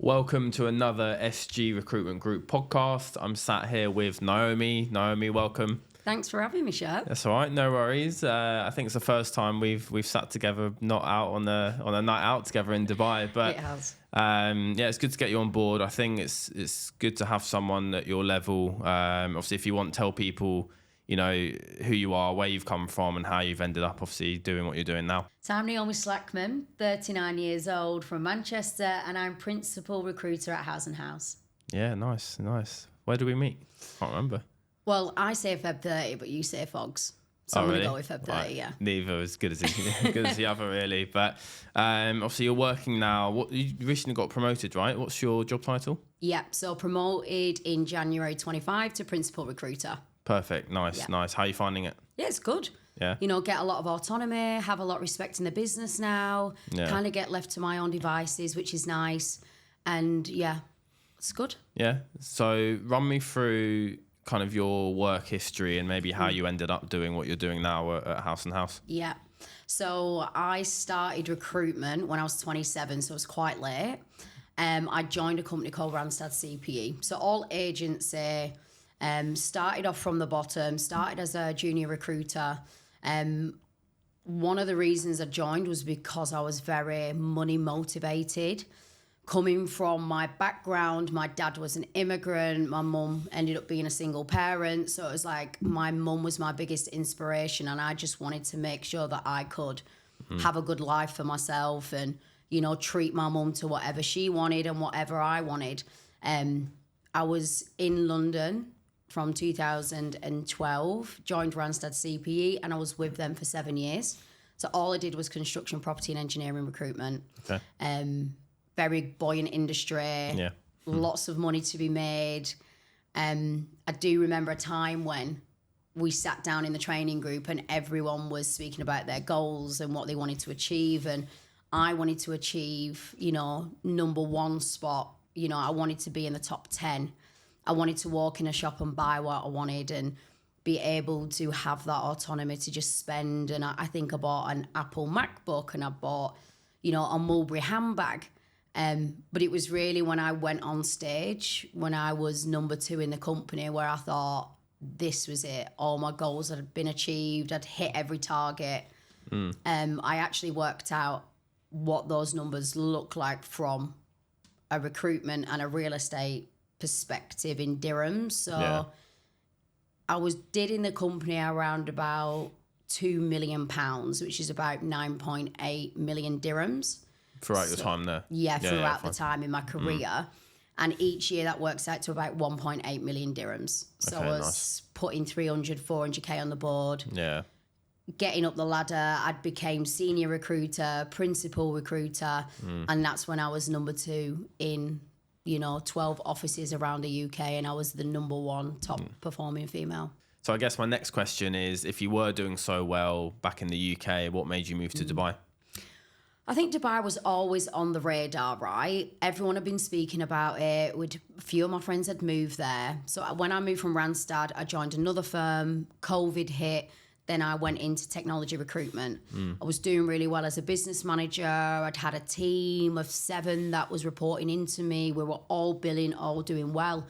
Welcome to another SG Recruitment Group podcast. I'm sat here with Naomi. Naomi, welcome. Thanks for having me, Shep. That's all right, no worries. I think it's the first time we've sat together, not out on a night out together in Dubai. But it has. Yeah, it's good to get you on board. I think it's good to have someone at your level. Obviously, if you want to tell people, you know, who you are, where you've come from, and how you've ended up, obviously, doing what you're doing now. So I'm Naomi Slackman, 39 years old, from Manchester, and I'm principal recruiter at House & House. Yeah, nice. Where did we meet? Can't remember. Well, I say Feb 30, but you say Fogs. So I'm going to go with Feb 30, right. yeah. Neither as good as the other, really. But obviously, you're working now. You recently got promoted, right? What's your job title? Yep, so promoted in January 25 to principal recruiter. Perfect. Nice. How are you finding it? Yeah, it's good. Yeah. You know, get a lot of autonomy, have a lot of respect in the business now, kind of get left to my own devices, which is nice. And yeah, it's good. Yeah. So run me through kind of your work history and maybe how you ended up doing what you're doing now at House & House. Yeah. So I started recruitment when I was 27, so it was quite late. I joined a company called Randstad CPE. So all agency, started off from the bottom, started as a junior recruiter. One of the reasons I joined was because I was very money motivated. Coming from my background, my dad was an immigrant, my mum ended up being a single parent. So it was like my mum was my biggest inspiration, and I just wanted to make sure that I could have a good life for myself and, you know, treat my mum to whatever she wanted and whatever I wanted. I was in London from 2012, joined Randstad CPE, and I was with them for 7 years. So all I did was construction, property and engineering recruitment. Okay. Very buoyant industry, lots of money to be made. I do remember a time when we sat down in the training group and everyone was speaking about their goals and what they wanted to achieve. And I wanted to achieve, you know, number one spot. You know, I wanted to be in the top 10. I wanted to walk in a shop and buy what I wanted and be able to have that autonomy to just spend. And I think I bought an Apple MacBook and I bought, you know, a Mulberry handbag. But it was really when I went on stage, when I was number 2 in the company, where I thought this was it. All my goals had been achieved. I'd hit every target. I actually worked out what those numbers look like from a recruitment and a real estate perspective in dirhams. So I did in the company around about £2 million, which is about 9.8 million dirhams. Throughout your time there? Yeah, throughout the time in my career. And each year that works out to about 1.8 million dirhams. So I was putting 300, 400K on the board. Yeah. Getting up the ladder, I became senior recruiter, principal recruiter. And that's when I was number 2 in, you know, 12 offices around the UK. And I was the number 1 top performing female. So I guess my next question is, if you were doing so well back in the UK, what made you move to Dubai? I think Dubai was always on the radar, right? Everyone had been speaking about it. A few of my friends had moved there. So when I moved from Randstad, I joined another firm. COVID hit. Then I went into technology recruitment. I was doing really well as a business manager. I'd had a team of 7 that was reporting into me. We were all billing, all doing well.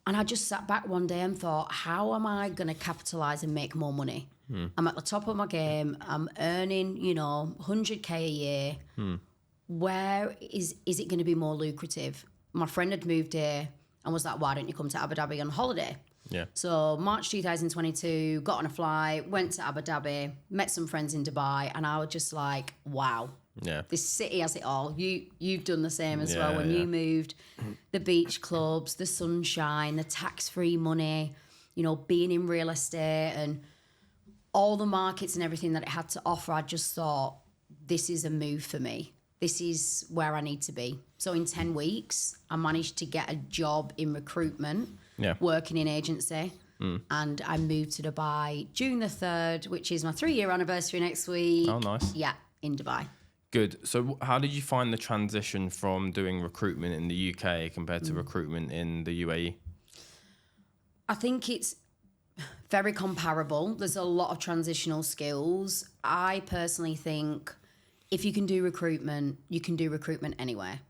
And I just sat back one day and thought, how am I going to capitalise and make more money? I'm at the top of my game. I'm earning, you know, 100K a year. Where is it going to be more lucrative? My friend had moved here and was like, why don't you come to Abu Dhabi on holiday? Yeah. So March 2022, got on a flight, went to Abu Dhabi, met some friends in Dubai, and I was just like, wow. Yeah. This city has it all. You've done the same as well when you moved. The beach clubs, the sunshine, the tax-free money, you know, being in real estate and all the markets and everything that it had to offer. I just thought, this is a move for me. This is where I need to be. So in 10 weeks, I managed to get a job in recruitment, working in agency. And I moved to Dubai June the 3rd, which is my 3-year anniversary next week. Oh, nice. Yeah, in Dubai. Good. So how did you find the transition from doing recruitment in the UK compared to recruitment in the UAE? I think it's very comparable. There's a lot of transitional skills. I personally think if you can do recruitment, you can do recruitment anywhere.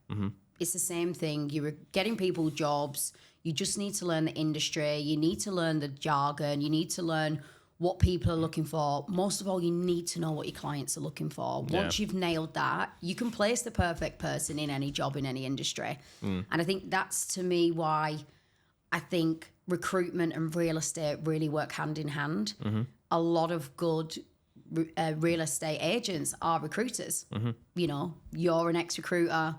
it's the same thing. You're getting people jobs. You just need to learn the industry. You need to learn the jargon. You need to learn what people are looking for. Most of all, you need to know what your clients are looking for. Once you've nailed that, you can place the perfect person in any job, in any industry. And I think that's, to me, why I think recruitment and real estate really work hand in hand. A lot of good real estate agents are recruiters. You know, you're an ex-recruiter.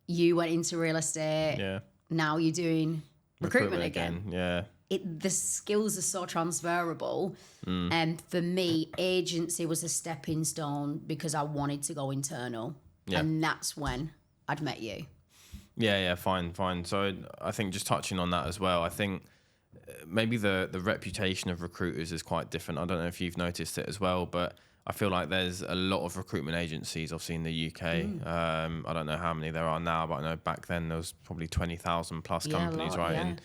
You went into real estate. Yeah. Now you're doing recruitment again. Yeah. The skills are so transferable. And for me, agency was a stepping stone because I wanted to go internal. Yeah. And that's when I'd met you. Yeah, fine. So I think just touching on that as well, I think maybe the reputation of recruiters is quite different. I don't know if you've noticed it as well, but I feel like there's a lot of recruitment agencies, obviously, in the UK. I don't know how many there are now, but I know back then there was probably 20,000 plus companies, right,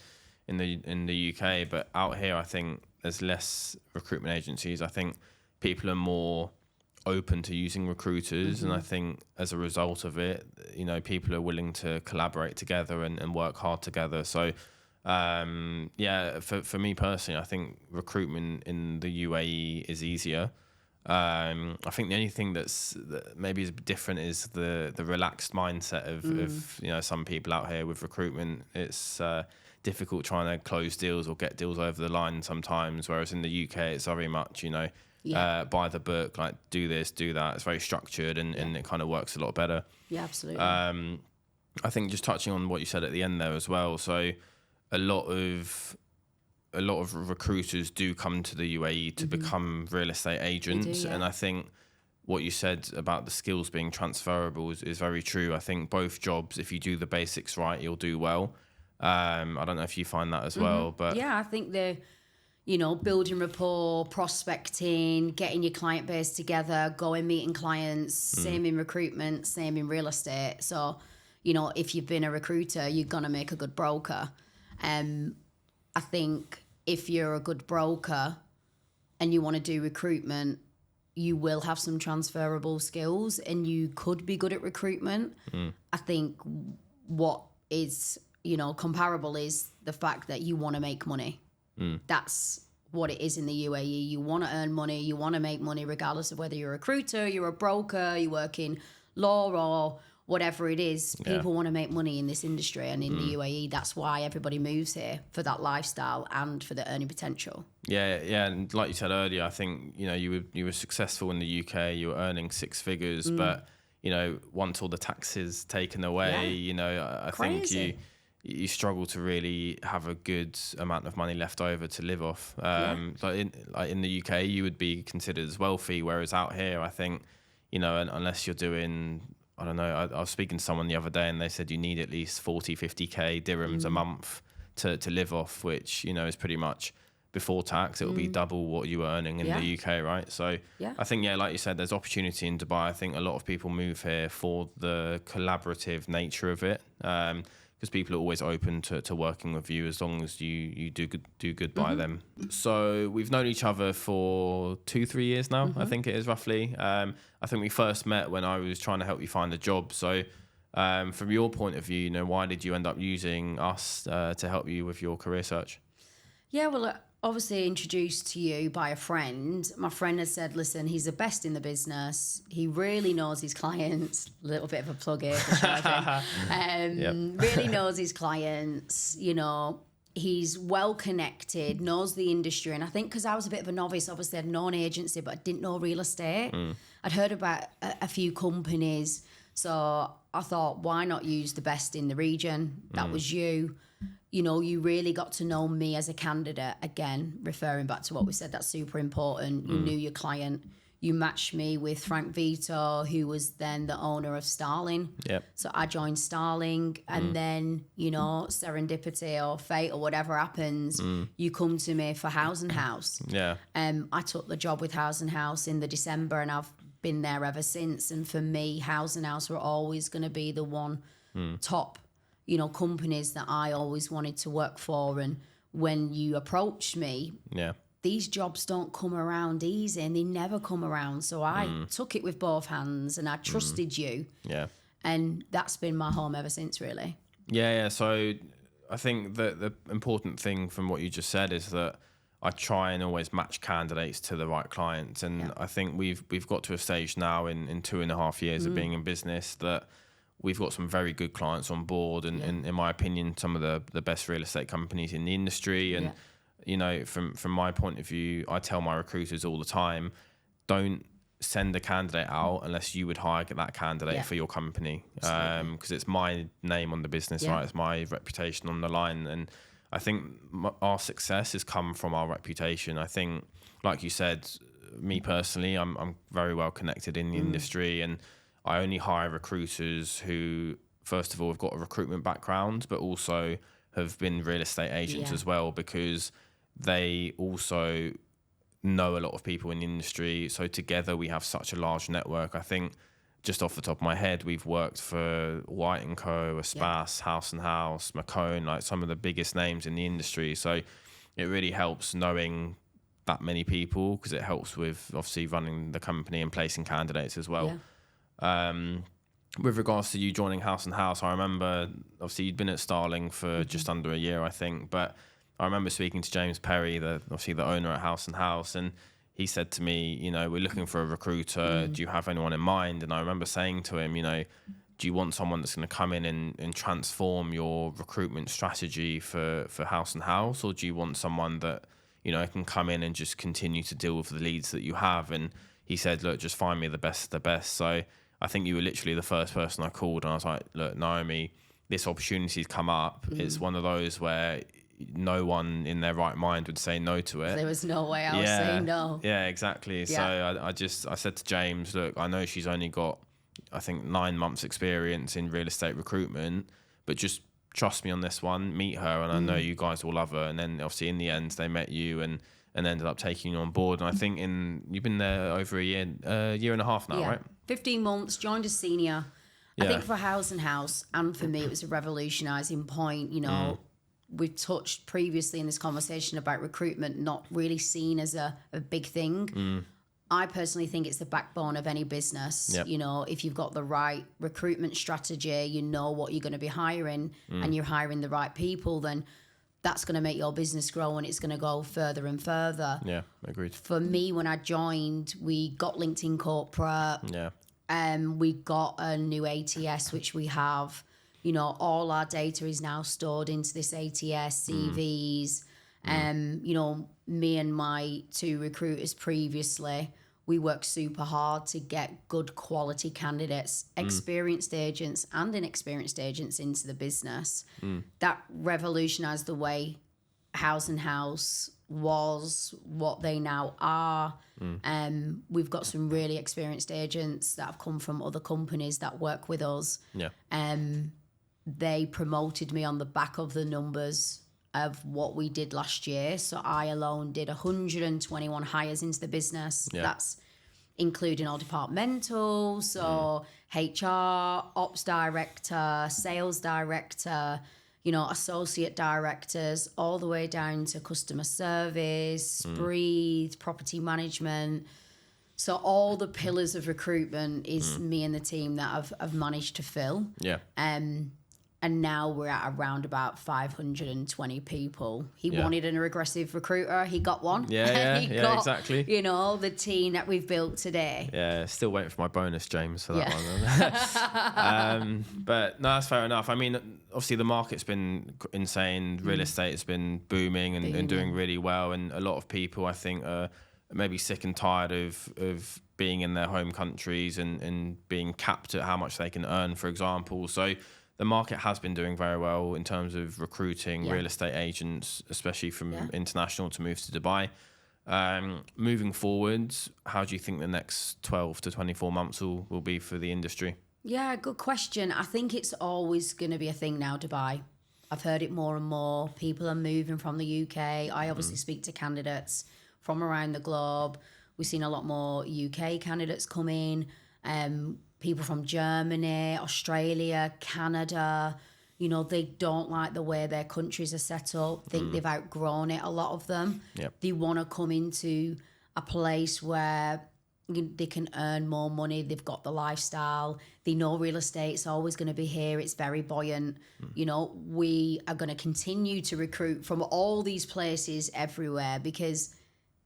in the UK. But out here, I think there's less recruitment agencies. I think people are more open to using recruiters, and I think as a result of it, you know, people are willing to collaborate together and work hard together. So for me personally, I think recruitment in the UAE is easier. I think the only thing that maybe is different is the relaxed mindset of you know, some people out here with recruitment. It's difficult trying to close deals or get deals over the line sometimes, whereas in the UK it's very much, you know, by the book, like do this, do that. It's very structured and it kind of works a lot better. Yeah, absolutely. I think just touching on what you said at the end there as well. So a lot of recruiters do come to the UAE to become real estate agents. And I think what you said about the skills being transferable is very true. I think both jobs, if you do the basics right, you'll do well. I don't know if you find that as well, but yeah, I think you know, building rapport, prospecting, getting your client base together, going meeting clients, same in recruitment, same in real estate. So, you know, if you've been a recruiter, you're going to make a good broker. I think if you're a good broker and you want to do recruitment, you will have some transferable skills and you could be good at recruitment. I think what is, you know, comparable is the fact that you want to make money. That's what it is in the UAE. You want to earn money. You want to make money regardless of whether you're a recruiter, you're a broker, you work in law or whatever it is. People want to make money in this industry, and in the UAE, that's why everybody moves here, for that lifestyle and for the earning potential. Yeah, and like you said earlier, I think, you know, you were successful in the UK, you were earning six figures, but, you know, once all the taxes taken away, you know, I think you struggle to really have a good amount of money left over to live off. Like in the UK, you would be considered as wealthy, whereas out here, I think, you know, unless you're doing, I don't know, I was speaking to someone the other day and they said you need at least 40, 50k dirhams a month to live off, which, you know, is pretty much before tax. It will be double what you were earning in the UK, right? So I think, like you said, there's opportunity in Dubai. I think a lot of people move here for the collaborative nature of it. Because people are always open to working with you as long as you do good by them. So we've known each other for 2-3 years now, I think it is roughly. I think we first met when I was trying to help you find a job. So from your point of view, you know, why did you end up using us to help you with your career search? Yeah, well, obviously introduced to you by a friend. My friend has said, listen, he's the best in the business. He really knows his clients. A little bit of a plug here for charging. Really knows his clients. You know, he's well connected, knows the industry. And I think because I was a bit of a novice, obviously I'd known agency, but I didn't know real estate. I'd heard about a few companies. So I thought, why not use the best in the region? That was you. You know, you really got to know me as a candidate. Again, referring back to what we said, that's super important. You knew your client. You matched me with Frank Vito, who was then the owner of Starling. So I joined Starling, and then, you know, serendipity or fate or whatever happens, you come to me for House and House. I took the job with House and House in the December, and I've been there ever since. And for me, House and House were always going to be the one top, you know, companies that I always wanted to work for. And when you approached me, these jobs don't come around easy, and they never come around. So I took it with both hands, and I trusted you. And that's been my home ever since, really. Yeah. So I think that the important thing from what you just said is that I try and always match candidates to the right clients. And I think we've got to a stage now in 2.5 years of being in business that we've got some very good clients on board. And in my opinion, some of the best real estate companies in the industry. And, you know, from my point of view, I tell my recruiters all the time, don't send a candidate out unless you would hire that candidate for your company. Because it's my name on the business, right? It's my reputation on the line. And I think our success has come from our reputation. I think, like you said, me personally, I'm very well connected in the industry, and I only hire recruiters who, first of all, have got a recruitment background, but also have been real estate agents as well, because they also know a lot of people in the industry. So together we have such a large network. I think, just off the top of my head, we've worked for White & Co, Aspas, House & House, McCone, like some of the biggest names in the industry. So it really helps knowing that many people, because it helps with obviously running the company and placing candidates as well. With regards to you joining House & House, I remember obviously you'd been at Starling for just under a year, I think, but I remember speaking to James Perry, the owner at House & House, and he said to me, you know, we're looking for a recruiter. Do you have anyone in mind? And I remember saying to him, you know, do you want someone that's going to come in and transform your recruitment strategy for House & House? Or do you want someone that, you know, can come in and just continue to deal with the leads that you have? And he said, look, just find me the best of the best. So I think you were literally the first person I called, and I was like, look, Naomi, this opportunity's come up. It's one of those where no one in their right mind would say no to it. There was no way I was saying no. Yeah, exactly. Yeah. So I said to James, look, I know she's only got, I think, 9 months experience in real estate recruitment, but just trust me on this one, meet her, and I know you guys will love her. And then obviously in the end they met you and ended up taking you on board. And I think you've been there over a year and a half now, right? 15 months, joined as senior. I think for House & House, and for me, it was a revolutionising point, you know. We've touched previously in this conversation about recruitment not really seen as a big thing. I personally think it's the backbone of any business. You know, if you've got the right recruitment strategy, you know what you're going to be hiring, and you're hiring the right people, then that's going to make your business grow, and it's going to go further and further. Yeah, agreed. For me, when I joined, we got LinkedIn Corporate. We got a new ATS, which we have. You know, all our data is now stored into this ATS, CVs. You know, me and my 2 recruiters previously, we worked super hard to get good quality candidates, experienced agents and inexperienced agents into the business. That revolutionized the way House & House was, what they now are. We've got some really experienced agents that have come from other companies that work with us. They promoted me on the back of the numbers of what we did last year. So I alone did 121 hires into the business. That's including all departmental, so HR, ops director, sales director, you know, associate directors, all the way down to customer service, breathe, property management. So all the pillars of recruitment is me and the team that I've managed to fill. And now we're at around about 520 people. He wanted an aggressive recruiter. He got one. Exactly. You know, the team that we've built today. Yeah, still waiting for my bonus, James, for that one. But no, that's fair enough. I mean, obviously the market's been insane. Real estate has been booming and doing really well. And a lot of people, I think, are maybe sick and tired of being in their home countries and being capped at how much they can earn, for example. So the market has been doing very well in terms of recruiting real estate agents, especially from international to move to Dubai. Moving forward, how do you think the next 12 to 24 months will be for the industry? Yeah, good question. I think it's always going to be a thing now, Dubai. I've heard it more and more. People are moving from the UK. I obviously speak to candidates from around the globe. We've seen a lot more UK candidates come in. People from Germany, Australia, Canada, you know, they don't like the way their countries are set up. Think they've outgrown it, a lot of them. They want to come into a place where They can earn more money. They've got the lifestyle. They know real estate's always going to be here. It's very buoyant. You know, we are going to continue to recruit from all these places everywhere because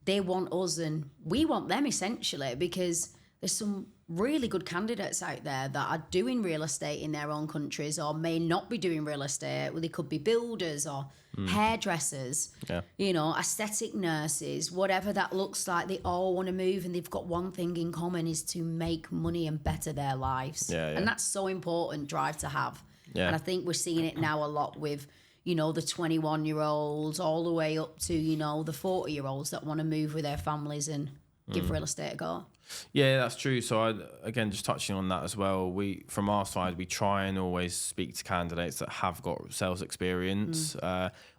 they want us and we want them, essentially, because there's some really good candidates out there that are doing real estate in their own countries or may not be doing real estate. Well, they could be builders or hairdressers, you know, aesthetic nurses, whatever that looks like. They all want to move and they've got one thing in common, is to make money and better their lives. And that's so important drive to have. And I think we're seeing it now a lot with, you know, the 21-year-olds all the way up to, you know, the 40-year-olds that want to move with their families and give real estate a go. Yeah, that's true. So again, just touching on that as well, from our side, we try and always speak to candidates that have got sales experience.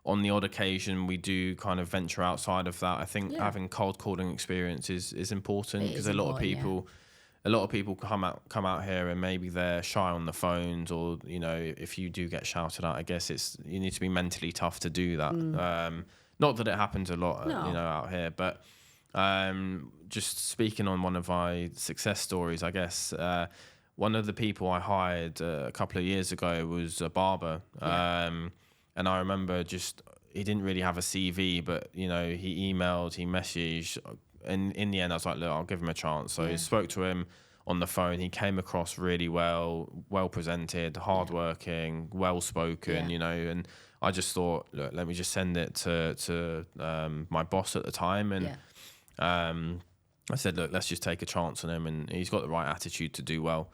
On the odd occasion, we do kind of venture outside of that. I think having cold calling experience is important, because a lot of people come out here and maybe they're shy on the phones, or, you know, if you do get shouted at, I guess you need to be mentally tough to do that. Not that it happens a lot, you know, out here, but just speaking on one of my success stories, I guess, one of the people I hired a couple of years ago was a barber. And I remember he didn't really have a CV, but, you know, he emailed, he messaged, and in the end I was like, look, I'll give him a chance. So I spoke to him on the phone. He came across really well presented, hardworking, well spoken, you know, and I just thought, look, let me just send it to my boss at the time, and I said, look, let's just take a chance on him, and he's got the right attitude to do well.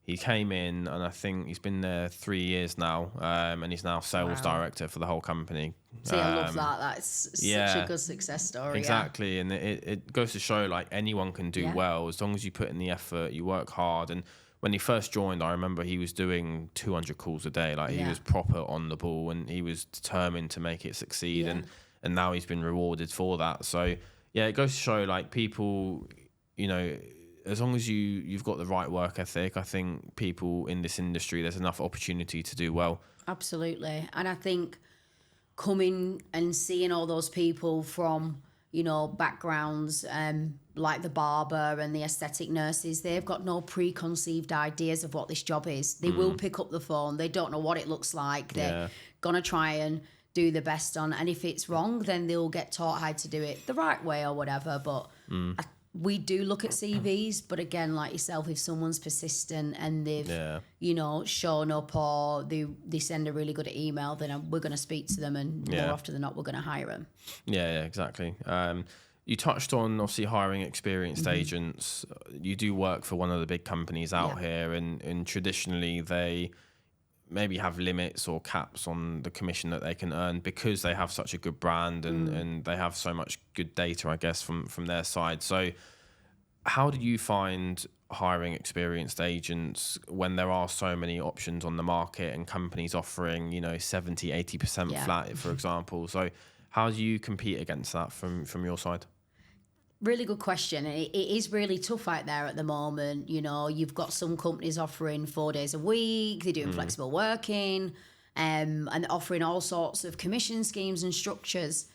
He came in, and I think he's been there 3 years now, and he's now sales director for the whole company. See, I love that. That's such a good success story. Exactly, and it goes to show, like, anyone can do well as long as you put in the effort, you work hard. And when he first joined, I remember he was doing 200 calls a day. Like, he was proper on the ball, and he was determined to make it succeed. And now he's been rewarded for that. So yeah, it goes to show, like, people, you know, as long as you've got the right work ethic, I think people in this industry, there's enough opportunity to do well. Absolutely. And I think coming and seeing all those people from, you know, backgrounds like the barber and the aesthetic nurses, they've got no preconceived ideas of what this job is. They will pick up the phone. They don't know what it looks like. They're going to try and do the best on, and if it's wrong, then they'll get taught how to do it the right way or whatever. But we do look at CVs, but again, like yourself, if someone's persistent and they've, you know, shown up, or they send a really good email, then we're going to speak to them, and more often than not, we're going to hire them. Yeah, exactly. You touched on, obviously, hiring experienced agents. You do work for one of the big companies out here, and traditionally they maybe have limits or caps on the commission that they can earn, because they have such a good brand and they have so much good data, I guess, from their side. So how do you find hiring experienced agents when there are so many options on the market and companies offering, you know, 70-80% flat, for example? So how do you compete against that from your side? Really good question. It is really tough out there at the moment. You know, you've got some companies offering 4 days a week, they're doing flexible working, and offering all sorts of commission schemes and structures.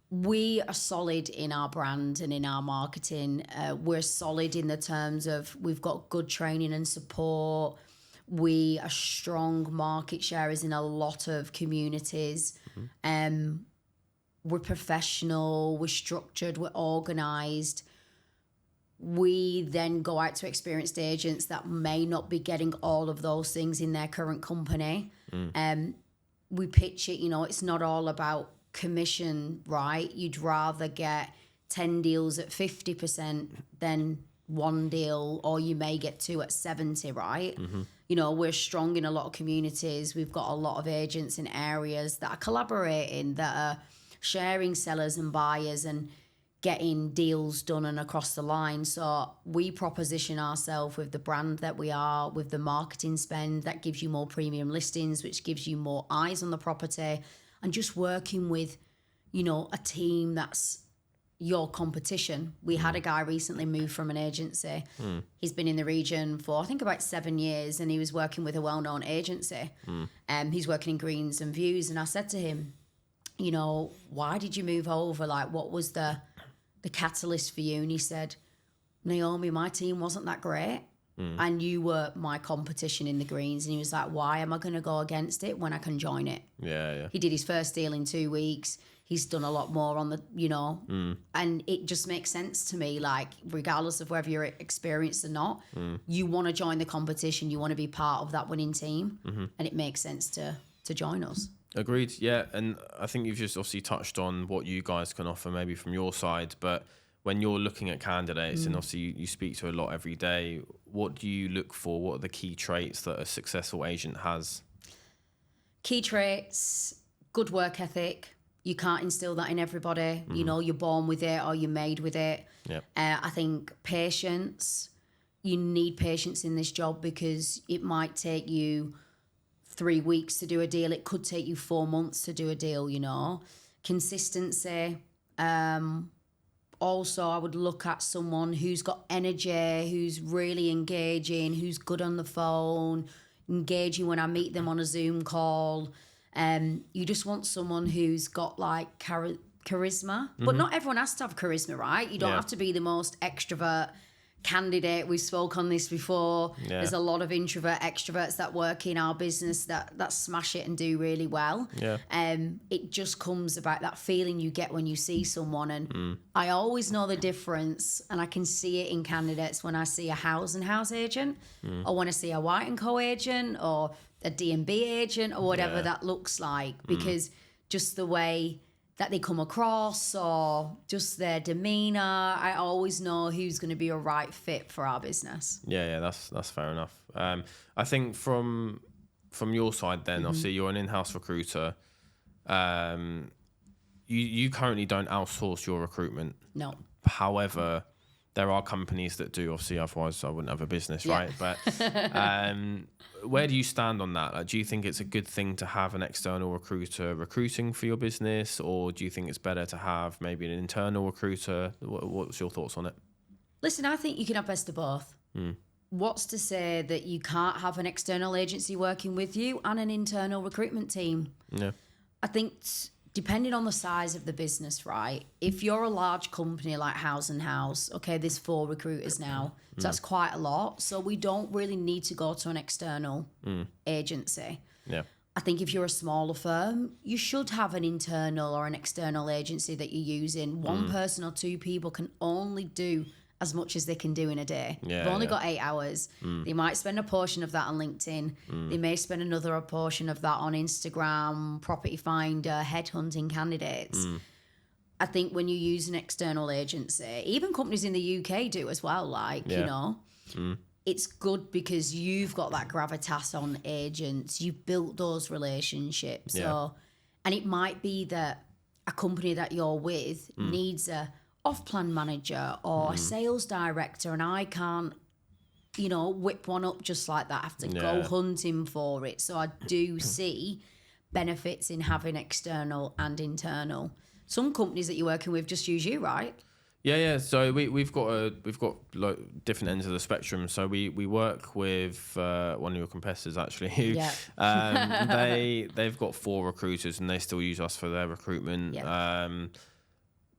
We are solid in our brand and in our marketing. We're solid in the terms of we've got good training and support. We are strong market sharers in a lot of communities. We're professional, we're structured, we're organised. We then go out to experienced agents that may not be getting all of those things in their current company. We pitch it, you know, it's not all about commission, right? You'd rather get 10 deals at 50% than one deal, or you may get 2 at 70, right? You know, we're strong in a lot of communities. We've got a lot of agents in areas that are collaborating, that are sharing sellers and buyers and getting deals done and across the line. So we proposition ourselves with the brand that we are, with the marketing spend that gives you more premium listings, which gives you more eyes on the property, and just working with, you know, a team that's your competition. We had a guy recently move from an agency. He's been in the region for, I think, about 7 years, and he was working with a well-known agency. He's working in Greens and Views, and I said to him, you know, why did you move over? Like, what was the catalyst for you? And he said, Naomi, my team wasn't that great. And you were my competition in the greens. And he was like, why am I going to go against it when I can join it? Yeah. He did his first deal in 2 weeks. He's done a lot more on the, and it just makes sense to me. Like, regardless of whether you're experienced or not, you want to join the competition. You want to be part of that winning team. And it makes sense to join us. Agreed. Yeah. And I think you've just obviously touched on what you guys can offer maybe from your side, but when you're looking at candidates and obviously you speak to a lot every day, what do you look for? What are the key traits that a successful agent has? Key traits, good work ethic. You can't instill that in everybody. You're born with it or you're made with it. Yeah. I think patience. You need patience in this job because it might take you 3 weeks to do a deal. It could take you 4 months to do a deal, Consistency. Also, I would look at someone who's got energy, who's really engaging, who's good on the phone, engaging when I meet them on a Zoom call. You just want someone who's got like charisma. But not everyone has to have charisma, right? You don't have to be the most extrovert candidate. We spoke on this before. Yeah. There's a lot of introvert extroverts that work in our business that smash it and do really well. Yeah. It just comes about that feeling you get when you see someone, and I always know the difference, and I can see it in candidates when I see a house agent or when I see a White & Co agent or a D&B agent or whatever that looks like, because just the way that they come across or just their demeanour, I always know who's going to be a right fit for our business. Yeah, that's fair enough. I think from your side then, obviously you're an in-house recruiter. You currently don't outsource your recruitment. No. However, there are companies that do, obviously, otherwise I wouldn't have a business, right? But where do you stand on that? Like, do you think it's a good thing to have an external recruiter recruiting for your business, or do you think it's better to have maybe an internal recruiter? What's your thoughts on it? Listen, I think you can have best of both. What's to say that you can't have an external agency working with you and an internal recruitment team? Yeah. I think depending on the size of the business, right? If you're a large company like House & House, okay, there's 4 recruiters now. So that's quite a lot. So we don't really need to go to an external agency. Yeah. I think if you're a smaller firm, you should have an internal or an external agency that you're using. One person or 2 people can only do as much as they can do in a day. They've only got 8 hours. They might spend a portion of that on LinkedIn. They may spend another portion of that on Instagram, Property Finder, headhunting candidates. I think when you use an external agency, even companies in the UK do as well, it's good because you've got that gravitas on agents. You've built those relationships. Yeah. And it might be that a company that you're with needs a off-plan manager or a sales director, and I can't, whip one up just like that. I have to go hunting for it. So I do see benefits in having external and internal. Some companies that you're working with just use you, right? Yeah. So we've got different ends of the spectrum. So we work with one of your competitors actually. Who, they've got 4 recruiters and they still use us for their recruitment. Yeah.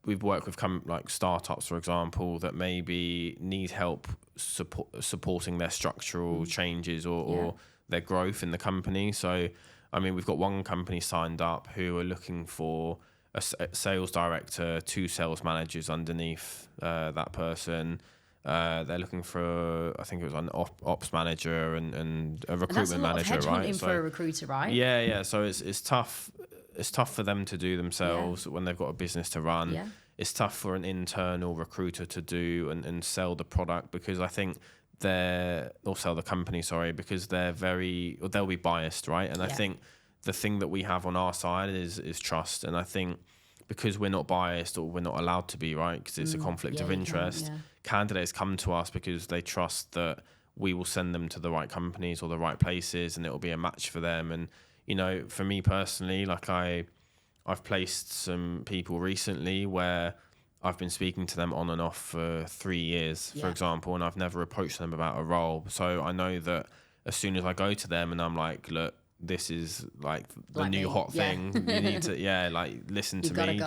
We've worked with like startups, for example, that maybe need help supporting their structural changes or their growth in the company. So, I mean, we've got one company signed up who are looking for a sales director, 2 sales managers underneath that person. They're looking for, I think it was an ops manager and a recruitment manager, right? That's a lot of headhunting for a recruiter, right? Yeah. So it's tough. It's tough for them to do themselves when they've got a business to run. Yeah. It's tough for an internal recruiter to do and sell the product because I think sell the company, because they'll be biased, right? And I think the thing that we have on our side is trust. And I think because we're not biased or we're not allowed to be, right? Because it's a conflict of interest. Candidates come to us because they trust that we will send them to the right companies or the right places and it will be a match for them. And for me personally, like I've placed some people recently where I've been speaking to them on and off for 3 years, for example, and I've never approached them about a role. So I know that as soon as I go to them and I'm like, look, this is like the new hot thing. You need to, listen to me,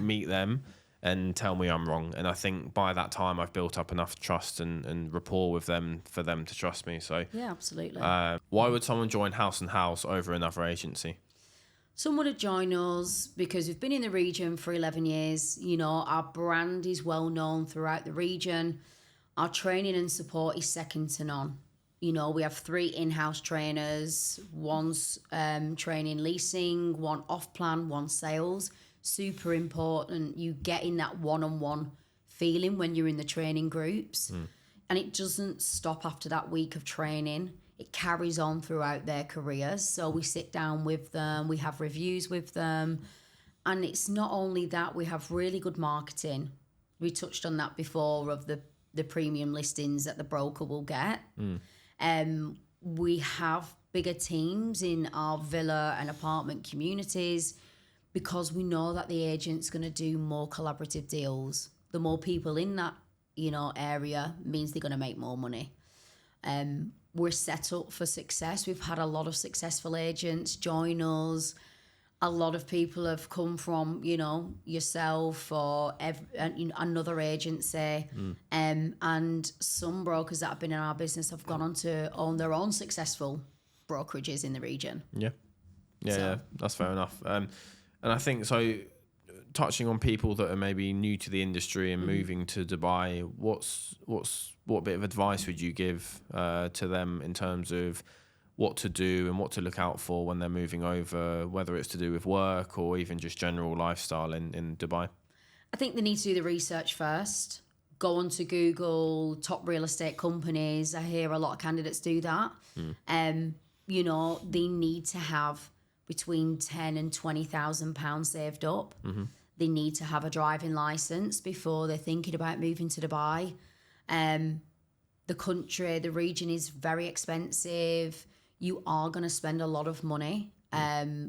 meet them. and tell me I'm wrong. And I think by that time I've built up enough trust and rapport with them for them to trust me. So yeah, absolutely. why would someone join House & House over another agency? Someone would join us because we've been in the region for 11 years. You know, our brand is well known throughout the region. Our training and support is second to none. You know, we have 3 in-house trainers, one's training leasing, one off-plan, one sales. Super important. You get in that one-on-one feeling when you're in the training groups. And it doesn't stop after that week of training. It carries on throughout their careers. So we sit down with them, we have reviews with them. And it's not only that, we have really good marketing. We touched on that before of the premium listings that the broker will get. We have bigger teams in our villa and apartment communities because we know that the agent's going to do more collaborative deals. The more people in that, you know, area means they're going to make more money. We're set up for success. We've had a lot of successful agents join us. A lot of people have come from, you know, yourself or another agency. And some brokers that have been in our business have gone on to own their own successful brokerages in the region. Yeah, that's fair enough. And I think, so touching on people that are maybe new to the industry and moving to Dubai, what bit of advice would you give to them in terms of what to do and what to look out for when they're moving over, whether it's to do with work or even just general lifestyle in Dubai? I think they need to do the research first. Go onto Google, top real estate companies. I hear a lot of candidates do that. You know, they need to have between £10,000 and £20,000 saved up. They need to have a driving license before they're thinking about moving to Dubai. The country, the region is very expensive. You are going to spend a lot of money,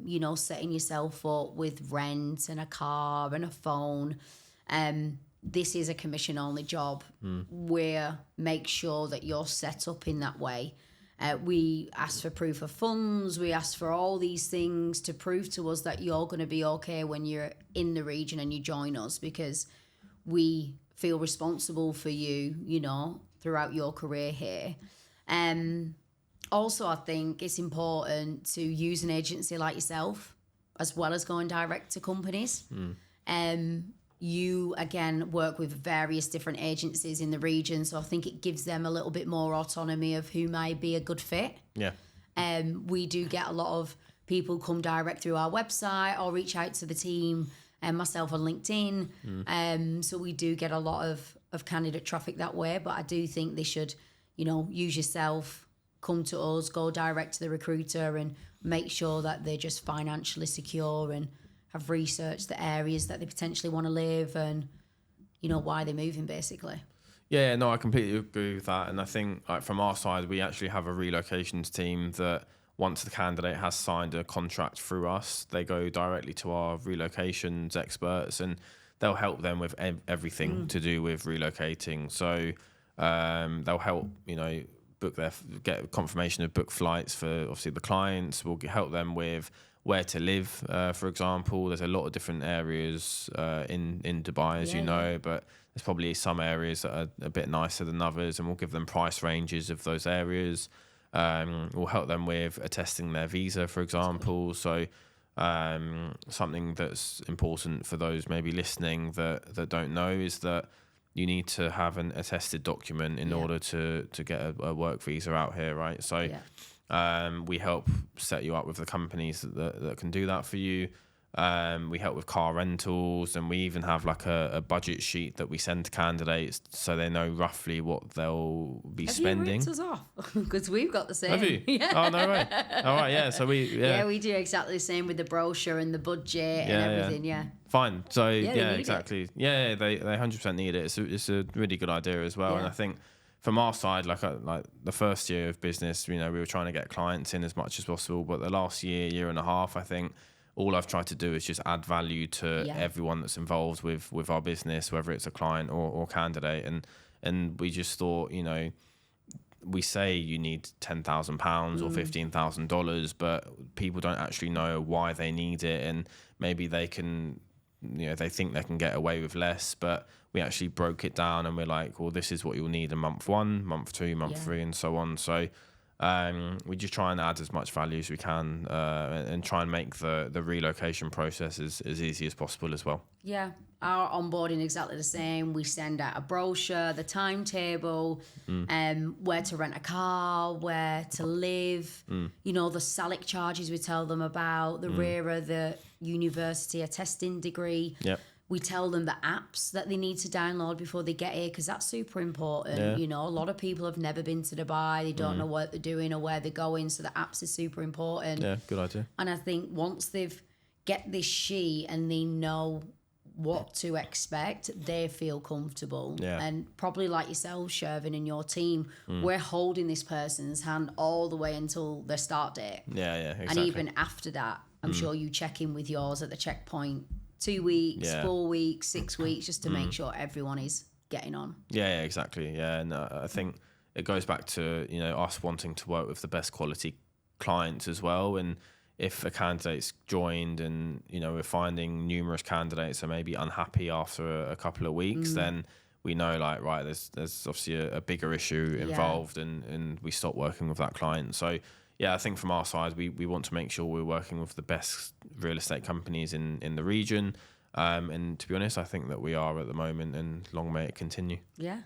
you know, setting yourself up with rent and a car and a phone. This is a commission-only job where make sure that you're set up in that way. We ask for proof of funds. We ask for all these things to prove to us that you're going to be okay when you're in the region and you join us, because we feel responsible for you, you know, throughout your career here. Also, I think it's important to use an agency like yourself as well as going direct to companies. You, again, work with various different agencies in the region, so I think it gives them a little bit more autonomy of who may be a good fit. We do get a lot of people come direct through our website or reach out to the team and myself on LinkedIn. So we do get a lot of candidate traffic that way, but I do think they should, you know, use yourself, come to us, go direct to the recruiter and make sure that they're just financially secure and have researched the areas that they potentially want to live and, you know, why they're moving, basically. Yeah, no, I completely agree with that. And I think, like, from our side, we actually have a relocations team that once the candidate has signed a contract through us, they go directly to our relocations experts and they'll help them with everything to do with relocating. So they'll help, you know, get confirmation of book flights for obviously the clients. We'll help them with where to live, for example. There's a lot of different areas in Dubai, as you know, but there's probably some areas that are a bit nicer than others, and we'll give them price ranges of those areas. We'll help them with attesting their visa, for example. So something that's important for those maybe listening that don't know is that you need to have an attested document in order to get a work visa out here, right? So we help set you up with the companies that can do that for you. We help with car rentals, and we even have like a budget sheet that we send to candidates so they know roughly what they'll be spending. Have you ripped us off? Because we've got the same. Have you? Yeah. Oh, no way. All right, yeah. So we do exactly the same with the brochure and the budget and everything. Fine. So exactly. It. Yeah, they 100% need it. It's a really good idea as well, and I think from our side, like the first year of business, you know, we were trying to get clients in as much as possible, but the last year and a half, I think all I've tried to do is just add value to everyone that's involved with our business, whether it's a client or candidate. And we just thought, you know, we say you need £10,000 or $15,000, but people don't actually know why they need it. And maybe they can they think they can get away with less, but we actually broke it down and we're like, well, this is what you'll need in month 1, month 2, month 3, and so on. So we just try and add as much value as we can, and try and make the relocation process as easy as possible as well. Yeah, our onboarding exactly the same. We send out a brochure, the timetable, where to rent a car, where to live, the SALIC charges we tell them about, the RERA, the university, a testing degree. Yep. We tell them the apps that they need to download before they get here, because that's super important. Yeah. A lot of people have never been to Dubai. They don't know what they're doing or where they're going. So the apps are super important. Yeah, good idea. And I think once they've get this sheet and they know what to expect, they feel comfortable. Yeah. And probably like yourself, Shervin, and your team, we're holding this person's hand all the way until their start date. Yeah, exactly. And even after that, I'm sure you check in with yours at the checkpoint 2 weeks, 4 weeks, 6 weeks, just to make sure everyone is getting on. Yeah, exactly. Yeah, and I think it goes back to us wanting to work with the best quality clients as well. And if a candidate's joined and we're finding numerous candidates are maybe unhappy after a couple of weeks, then we know right, there's obviously a bigger issue involved, and we stop working with that client. So yeah, I think from our side, we want to make sure we're working with the best real estate companies in the region. And to be honest, I think that we are at the moment, and long may it continue. Yeah.